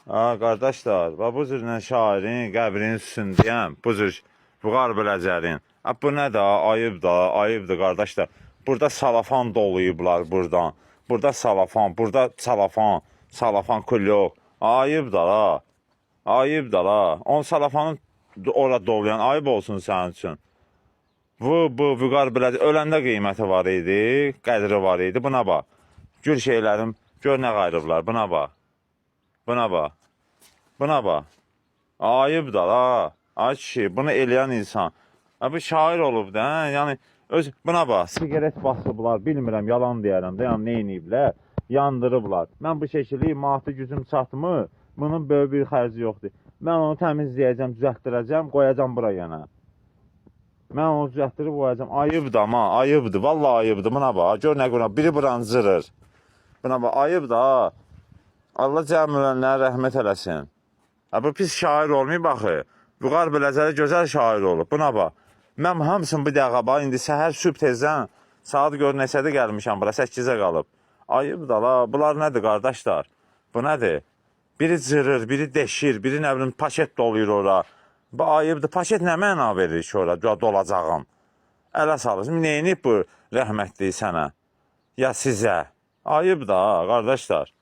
Qardaşlar, bu cürlə şairin qəbrinin üstündəyəm. Bu cür Vüqar Biləcərin. Bu nə də, ayıb da, ayıbdır qardaşlar. Burada salafan doluyublar buradan. Burada salafan, burada salafan, salafan kulyok. Ayıb da la, ayıb da la. On salafanın orada dolayan ayıb olsun sənin üçün. Bu Vüqar Biləcər, öləndə qiyməti var idi, qədri var idi. Buna bax. Gül şeylərim, gör nə qayrıblar, buna bax. Buna bax. Buna bax. Ayıb da la. Ay kişi, bunu eləyən insan. Bu şair olub da, yəni buna bax. Sigaret basıblar, bilmirəm, yalan deyərəm də, yəni nə ediblər? Yandırıblar. Mən bu şəkili maddi gücüm çatmır. Bunun böyük bir xərci yoxdur. Mən onu təmizləyəcəm, düzəltdirəcəm, qoyacam bura yana. Mən onu düzəltdirib qoyacam. Ayıbdır ama, ayıbdır. Vallahi ayıbdır. Buna bax. Gör nə qına. Biri buranı zırır. Buna bax, ayıbdır ha. Allah cəmi ölənlərə rəhmət eləsin. Bu pis şair olmayıb baxı. Vüqar Biləcəri gözəl şair olub. Buna bax. Mən hamısını bir dəqiqə bax. İndi səhər sübh tezdən saat gör neçədə gəlmişəm bura. 8-ə qalıb. Ayıbdır la. Bunlar nədir qardaşlar? Bu nədir? Biri cırır, biri deşir, biri nə bilim paket doluyur ora. Bu ayıbdır. Paket nə məna verir ki ora dolacağım? Ələ salır. Neyinib bu rəhmətli sənə? Ya sizə? Ayıbdır ha qardaşlar.